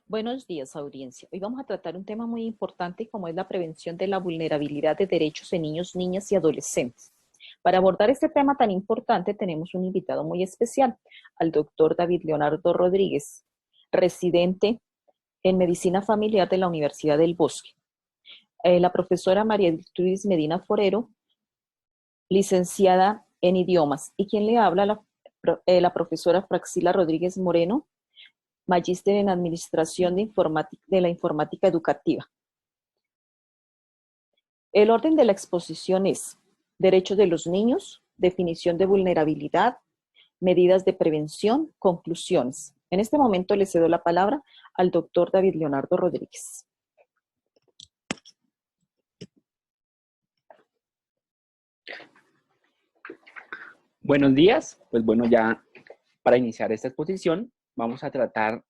Buenos días, audiencia. Hoy vamos a tratar un tema muy importante como es la prevención de la vulnerabilidad de derechos de niños, niñas y adolescentes. Para abordar este tema tan importante tenemos un invitado muy especial, al doctor David Leonardo Rodríguez, residente en Medicina Familiar de la Universidad del Bosque. La profesora María Trudis Medina Forero, licenciada en idiomas, y quien le habla, la profesora Fraxila Rodríguez Moreno, magíster en Administración de la Informática Educativa. El orden de la exposición es derechos de los niños, definición de vulnerabilidad, medidas de prevención, conclusiones. En este momento le cedo la palabra al doctor David Leonardo Rodríguez. Buenos días, pues bueno, ya para iniciar esta exposición vamos a tratar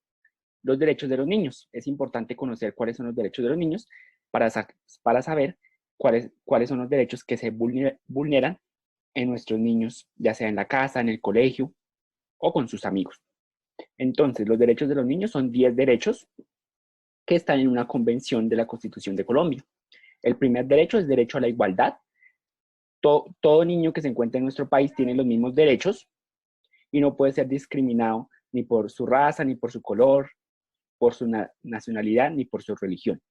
los derechos de los niños. Es importante conocer cuáles son los derechos de los niños para saber cuáles son los derechos que se vulneran en nuestros niños, ya sea en la casa, en el colegio o con sus amigos. Entonces, los derechos de los niños son 10 derechos que están en una convención de la Constitución de Colombia. El primer derecho es derecho a la igualdad. Todo niño que se encuentra en nuestro país tiene los mismos derechos y no puede ser discriminado ni por su raza, ni por su color, por su nacionalidad, ni por su religión.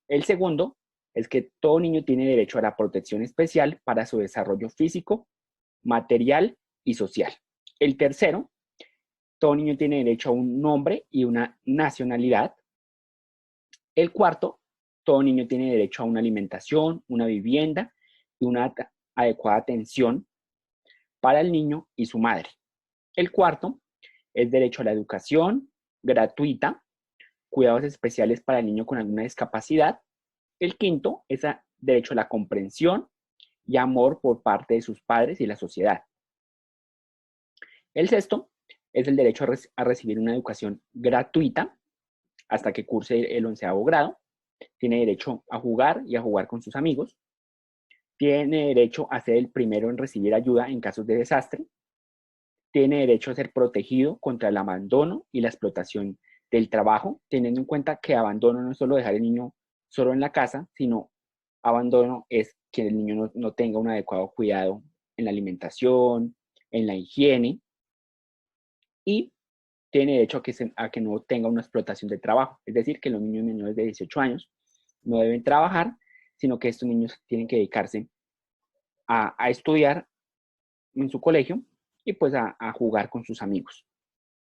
El segundo es que todo niño tiene derecho a la protección especial para su desarrollo físico, material y social. El tercero, todo niño tiene derecho a un nombre y una nacionalidad. El cuarto, todo niño tiene derecho a una alimentación, una vivienda y una adecuada atención para el niño y su madre. El cuarto es derecho a la educación gratuita, cuidados especiales para el niño con alguna discapacidad. El quinto es derecho a la comprensión y amor por parte de sus padres y la sociedad. El sexto es el derecho a recibir una educación gratuita hasta que curse el 11º grado. Tiene derecho a jugar y a jugar con sus amigos. Tiene derecho a ser el primero en recibir ayuda en casos de desastre. Tiene derecho a ser protegido contra el abandono y la explotación del trabajo, teniendo en cuenta que abandono no es solo dejar al niño solo en la casa, sino abandono es que el niño no tenga un adecuado cuidado en la alimentación, en la higiene, y tiene derecho a que no tenga una explotación del trabajo, es decir, que los niños menores de 18 años no deben trabajar, sino que estos niños tienen que dedicarse a estudiar en su colegio y pues a jugar con sus amigos.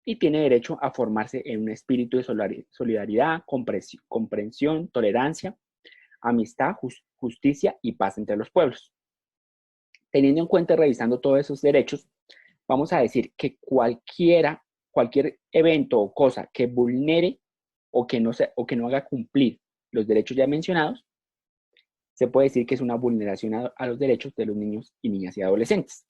Y tiene derecho a formarse en un espíritu de solidaridad, comprensión, tolerancia, amistad, justicia y paz entre los pueblos. Teniendo en cuenta y revisando todos esos derechos, vamos a decir que cualquier evento o cosa que vulnere o que no haga cumplir los derechos ya mencionados, se puede decir que es una vulneración a los derechos de los niños y niñas y adolescentes.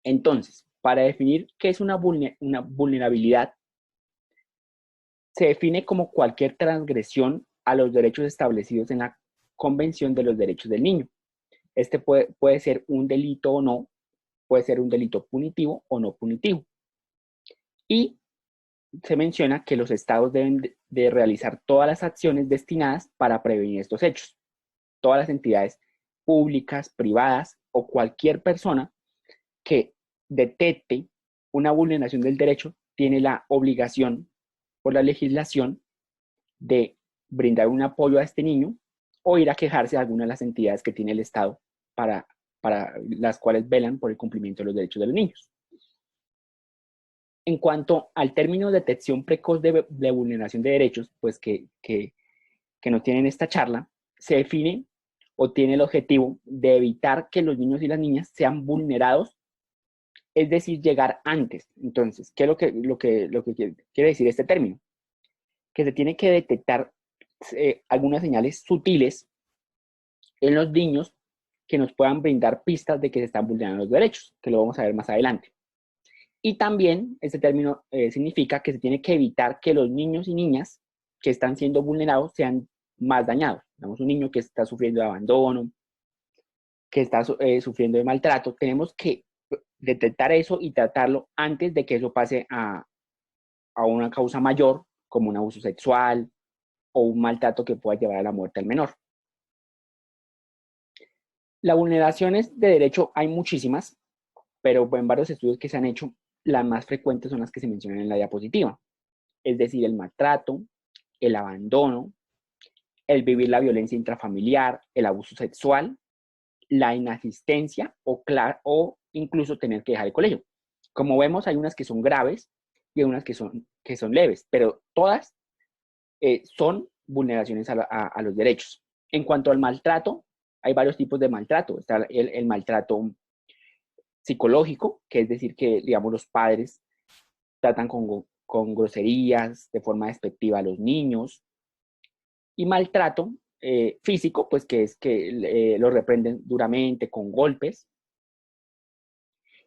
Entonces, para definir qué es una vulnerabilidad, se define como cualquier transgresión a los derechos establecidos en la Convención de los Derechos del Niño. Este puede ser un delito o no, puede ser un delito punitivo o no punitivo. Y se menciona que los estados deben de realizar todas las acciones destinadas para prevenir estos hechos. Todas las entidades públicas, privadas o cualquier persona que detecte una vulneración del derecho tiene la obligación por la legislación de brindar un apoyo a este niño o ir a quejarse a alguna de las entidades que tiene el Estado para las cuales velan por el cumplimiento de los derechos de los niños. En cuanto al término de detección precoz de vulneración de derechos, pues que nos tienen esta charla, se define o tiene el objetivo de evitar que los niños y las niñas sean vulnerados, es decir, llegar antes. Entonces, ¿qué es lo que quiere decir este término? Que se tiene que detectar algunas señales sutiles en los niños que nos puedan brindar pistas de que se están vulnerando los derechos, que lo vamos a ver más adelante. Y también este término significa que se tiene que evitar que los niños y niñas que están siendo vulnerados sean más dañados. Tenemos un niño que está sufriendo de abandono, que está sufriendo de maltrato. Tenemos que detectar eso y tratarlo antes de que eso pase a una causa mayor, como un abuso sexual o un maltrato que pueda llevar a la muerte al menor. Las vulneraciones de derecho hay muchísimas, pero en varios estudios que se han hecho, las más frecuentes son las que se mencionan en la diapositiva, es decir, el maltrato, el abandono, el vivir la violencia intrafamiliar, el abuso sexual, la inasistencia o incluso tener que dejar el colegio. Como vemos, hay unas que son graves y hay unas que son leves, pero todas son vulneraciones a los derechos. En cuanto al maltrato, hay varios tipos de maltrato. Está el maltrato psicológico, que es decir, que digamos los padres tratan con groserías, de forma despectiva a los niños, y maltrato físico, pues que es que lo reprenden duramente con golpes,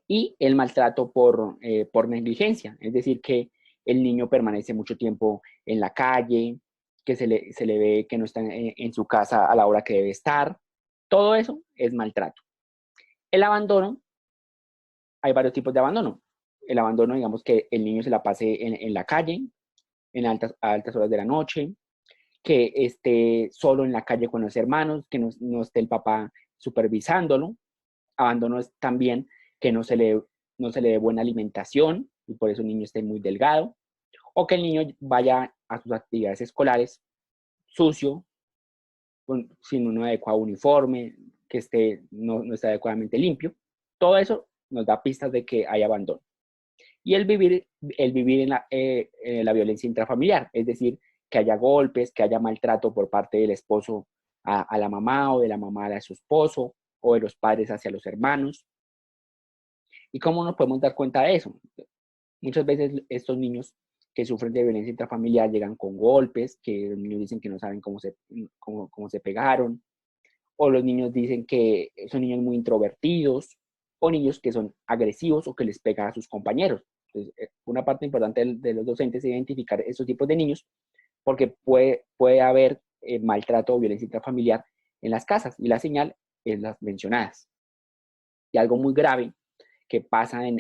y el maltrato por negligencia, es decir, que el niño permanece mucho tiempo en la calle, que se le ve que no está en su casa a la hora que debe estar. Todo eso es maltrato. El abandono, hay varios tipos de abandono. El abandono, digamos que el niño se la pase en la calle, a altas horas de la noche, que esté solo en la calle con los hermanos, que no esté el papá supervisándolo. Abandono es también que no se le dé buena alimentación y por eso el niño esté muy delgado, o que el niño vaya a sus actividades escolares sucio, sin un adecuado uniforme, que no esté adecuadamente limpio. Todo eso nos da pistas de que hay abandono. Y el vivir en la violencia intrafamiliar, es decir, que haya golpes, que haya maltrato por parte del esposo a la mamá o de la mamá a su esposo o de los padres hacia los hermanos. ¿Y cómo nos podemos dar cuenta de eso? Muchas veces estos niños que sufren de violencia intrafamiliar llegan con golpes, que los niños dicen que no saben cómo se pegaron, o los niños dicen que son niños muy introvertidos, o niños que son agresivos o que les pegan a sus compañeros. Entonces, una parte importante de los docentes es identificar estos tipos de niños, porque puede haber maltrato o violencia intrafamiliar en las casas, y la señal es las mencionadas. Y algo muy grave que pasa en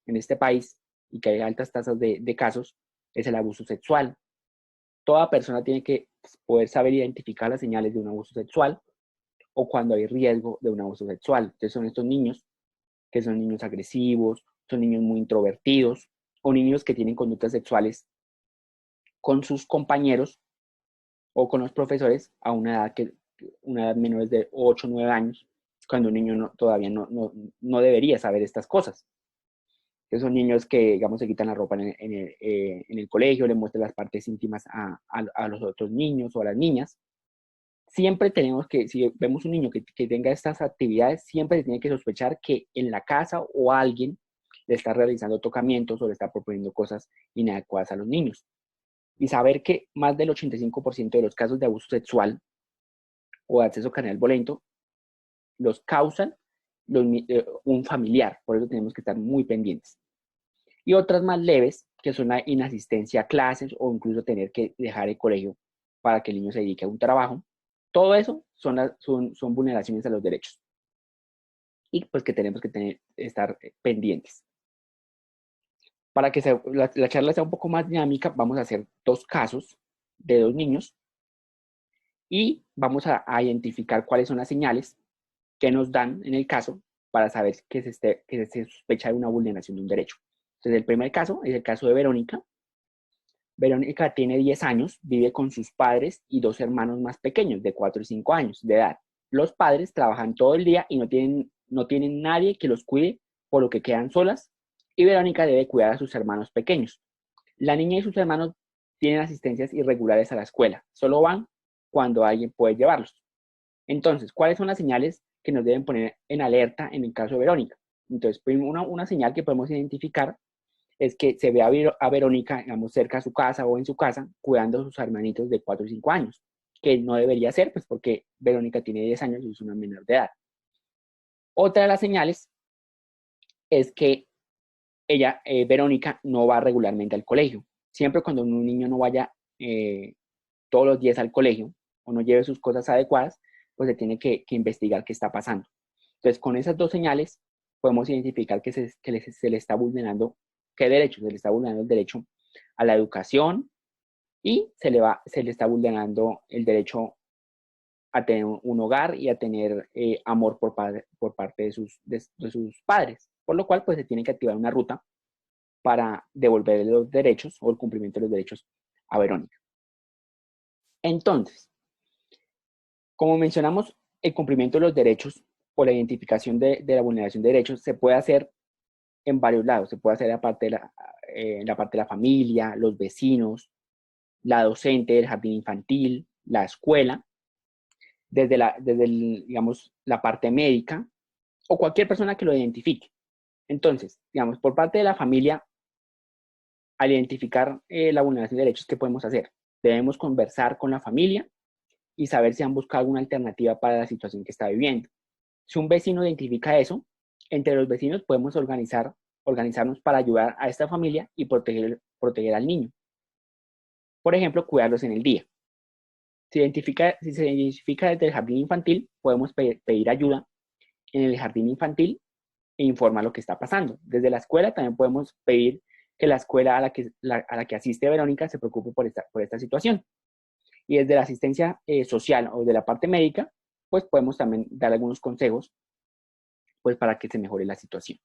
este país y que hay altas tasas de casos es el abuso sexual. Toda persona tiene que poder saber identificar las señales de un abuso sexual o cuando hay riesgo de un abuso sexual. Entonces son estos niños que son niños agresivos, son niños muy introvertidos o niños que tienen conductas sexuales con sus compañeros o con los profesores a una edad menor de 8 o 9 años, cuando un niño todavía no debería saber estas cosas. Esos niños que, digamos, se quitan la ropa en el colegio, le muestran las partes íntimas a los otros niños o a las niñas. Siempre tenemos que, si vemos un niño que tenga estas actividades, siempre se tiene que sospechar que en la casa o alguien le está realizando tocamientos o le está proponiendo cosas inadecuadas a los niños. Y saber que más del 85% de los casos de abuso sexual o de acceso carnal violento los causan un familiar, por eso tenemos que estar muy pendientes. Y otras más leves, que son la inasistencia a clases o incluso tener que dejar el colegio para que el niño se dedique a un trabajo. Todo eso son vulneraciones a los derechos y pues que tenemos que estar pendientes. Para que la charla sea un poco más dinámica, vamos a hacer dos casos de dos niños y vamos a identificar cuáles son las señales que nos dan en el caso para saber que se sospecha de una vulneración de un derecho. Entonces, el primer caso es el caso de Verónica. Verónica tiene 10 años, vive con sus padres y dos hermanos más pequeños, de 4 y 5 años de edad. Los padres trabajan todo el día y no tienen nadie que los cuide, por lo que quedan solas, y Verónica debe cuidar a sus hermanos pequeños. La niña y sus hermanos tienen asistencias irregulares a la escuela, solo van cuando alguien puede llevarlos. Entonces, ¿cuáles son las señales que nos deben poner en alerta en el caso de Verónica? Entonces, una señal que podemos identificar es que se ve a Verónica, digamos, cerca a su casa o en su casa, cuidando a sus hermanitos de 4 y 5 años, que no debería ser, pues porque Verónica tiene 10 años y es una menor de edad. Otra de las señales es que Verónica, no va regularmente al colegio. Siempre cuando un niño no vaya todos los días al colegio o no lleve sus cosas adecuadas, pues se tiene que investigar qué está pasando. Entonces, con esas dos señales, podemos identificar que se le está vulnerando, ¿qué derecho? Se le está vulnerando el derecho a la educación y se le está vulnerando el derecho a tener un hogar y a tener amor por parte de sus padres, por lo cual pues se tiene que activar una ruta para devolver los derechos o el cumplimiento de los derechos a Verónica. Entonces, como mencionamos, el cumplimiento de los derechos o la identificación de la vulneración de derechos se puede hacer en varios lados. Se puede hacer en la parte de la familia, los vecinos, la docente, el jardín infantil, la escuela, digamos, la parte médica o cualquier persona que lo identifique. Entonces, digamos, por parte de la familia, al identificar la vulneración de derechos, ¿qué podemos hacer? Debemos conversar con la familia y saber si han buscado alguna alternativa para la situación que está viviendo. Si un vecino identifica eso, entre los vecinos podemos organizarnos para ayudar a esta familia y proteger al niño. Por ejemplo, cuidarlos en el día. Si se identifica desde el jardín infantil, podemos pedir ayuda en el jardín infantil e informar lo que está pasando. Desde la escuela también podemos pedir que la escuela a la que asiste Verónica se preocupe por esta situación. Y desde la asistencia social o de la parte médica, pues podemos también dar algunos consejos pues, para que se mejore la situación.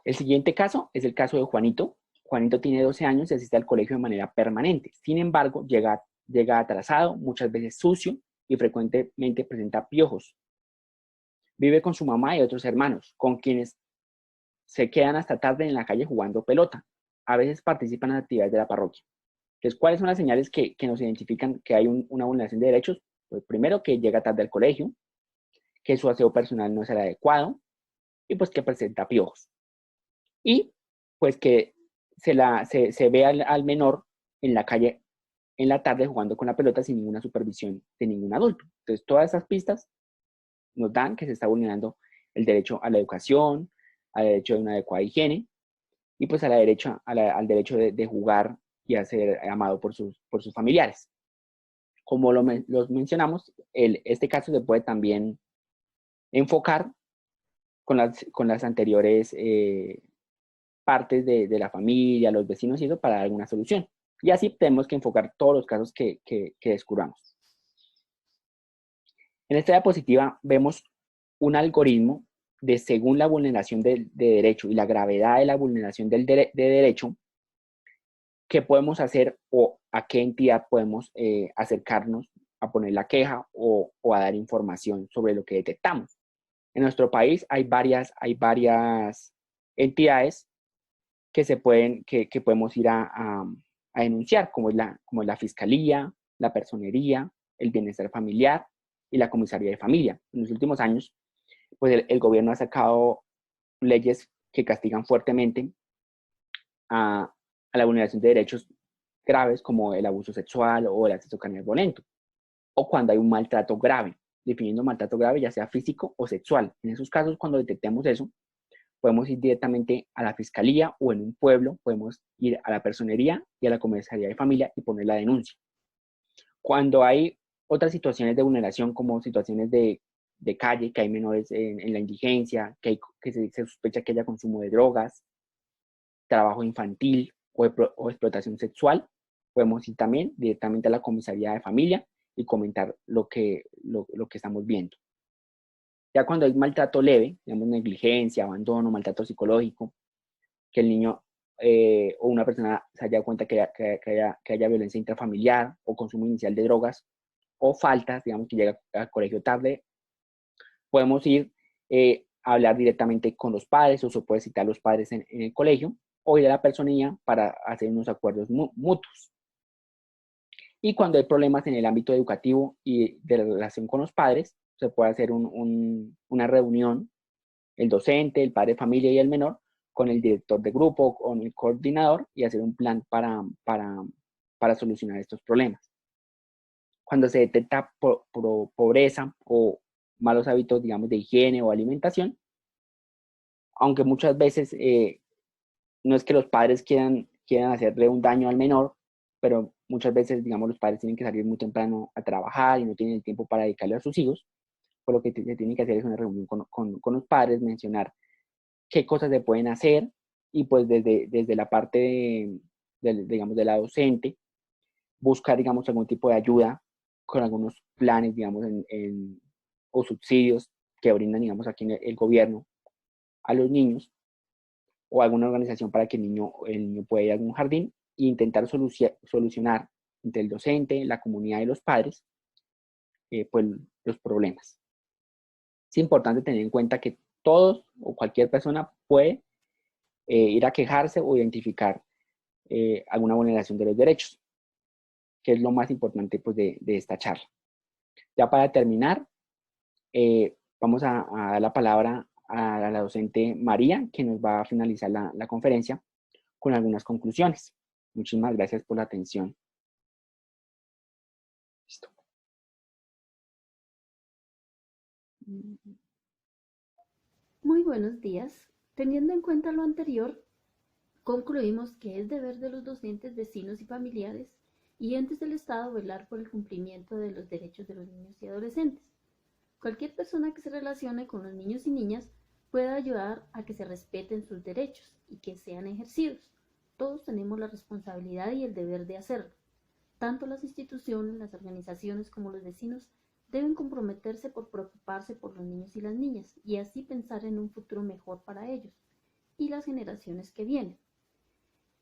El siguiente caso es el caso de Juanito. Juanito tiene 12 años y asiste al colegio de manera permanente. Sin embargo, llega atrasado, muchas veces sucio y frecuentemente presenta piojos. Vive con su mamá y otros hermanos, con quienes se quedan hasta tarde en la calle jugando pelota. A veces participan en actividades de la parroquia. Entonces, ¿cuáles son las señales que nos identifican que hay una vulneración de derechos? Pues primero, que llega tarde al colegio, que su aseo personal no es el adecuado y pues que presenta piojos. Y pues que se ve al menor en la calle en la tarde jugando con la pelota sin ninguna supervisión de ningún adulto. Entonces, todas esas pistas nos dan que se está vulnerando el derecho a la educación, al derecho de una adecuada higiene y pues al derecho de jugar y a ser amado por sus familiares. Como los mencionamos, este caso se puede también enfocar con las anteriores partes de la familia, los vecinos y eso para dar alguna solución. Y así tenemos que enfocar todos los casos que descubramos. En esta diapositiva vemos un algoritmo de según la vulneración de derecho y la gravedad de la vulneración de derecho, qué podemos hacer o a qué entidad podemos acercarnos a poner la queja o a dar información sobre lo que detectamos. En nuestro país hay varias entidades que podemos ir a denunciar, como es la Fiscalía, la Personería, el Bienestar Familiar y la Comisaría de Familia. En los últimos años, pues el gobierno ha sacado leyes que castigan fuertemente a la vulneración de derechos graves como el abuso sexual o el acceso carnal violento, o cuando hay un maltrato grave, definiendo maltrato grave ya sea físico o sexual. En esos casos, cuando detectemos eso, podemos ir directamente a la fiscalía o en un pueblo podemos ir a la personería y a la comisaría de familia y poner la denuncia. Cuando hay otras situaciones de vulneración como situaciones de calle, que hay menores en la indigencia, que se sospecha que haya consumo de drogas, trabajo infantil o explotación sexual, podemos ir también directamente a la comisaría de familia y comentar lo que estamos viendo. Ya cuando hay maltrato leve, digamos negligencia, abandono, maltrato psicológico, que el niño o una persona se haya dado cuenta que haya violencia intrafamiliar o consumo inicial de drogas o faltas, digamos que llega al colegio tarde, podemos ir a hablar directamente con los padres o se puede citar a los padres en el colegio o ir a la personía para hacer unos acuerdos mutuos. Y cuando hay problemas en el ámbito educativo y de la relación con los padres, se puede hacer una reunión, el docente, el padre de familia y el menor, con el director de grupo, con el coordinador y hacer un plan para solucionar estos problemas. Cuando se detecta pobreza o malos hábitos, digamos, de higiene o alimentación, aunque muchas veces no es que los padres quieran hacerle un daño al menor, pero muchas veces, digamos, los padres tienen que salir muy temprano a trabajar y no tienen el tiempo para dedicarle a sus hijos, por lo que se tiene que hacer es una reunión con los padres, mencionar qué cosas se pueden hacer y pues desde la parte digamos, de la docente, buscar, digamos, algún tipo de ayuda con algunos planes, digamos, o subsidios que brindan, digamos, aquí en el gobierno a los niños, o alguna organización para que el niño pueda ir a algún jardín e intentar solucionar entre el docente, la comunidad y los padres, pues los problemas. Es importante tener en cuenta que todos o cualquier persona puede ir a quejarse o identificar alguna vulneración de los derechos, que es lo más importante pues, de esta charla. Ya para terminar, vamos a dar la palabra a la docente María, que nos va a finalizar la conferencia con algunas conclusiones. Muchísimas gracias por la atención. Listo. Muy buenos días. Teniendo en cuenta lo anterior, concluimos que es deber de los docentes, vecinos y familiares y entes del Estado velar por el cumplimiento de los derechos de los niños y adolescentes. Cualquier persona que se relacione con los niños y niñas puede ayudar a que se respeten sus derechos y que sean ejercidos. Todos tenemos la responsabilidad y el deber de hacerlo. Tanto las instituciones, las organizaciones como los vecinos deben comprometerse por preocuparse por los niños y las niñas y así pensar en un futuro mejor para ellos y las generaciones que vienen.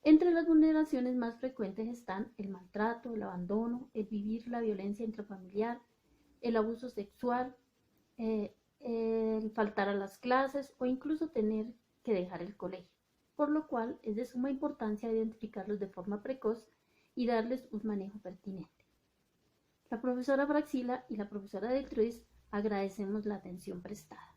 Entre las vulneraciones más frecuentes están el maltrato, el abandono, el vivir la violencia intrafamiliar, el abuso sexual, el faltar a las clases o incluso tener que dejar el colegio, por lo cual es de suma importancia identificarlos de forma precoz y darles un manejo pertinente. La profesora Braxila y la profesora Deltruis agradecemos la atención prestada.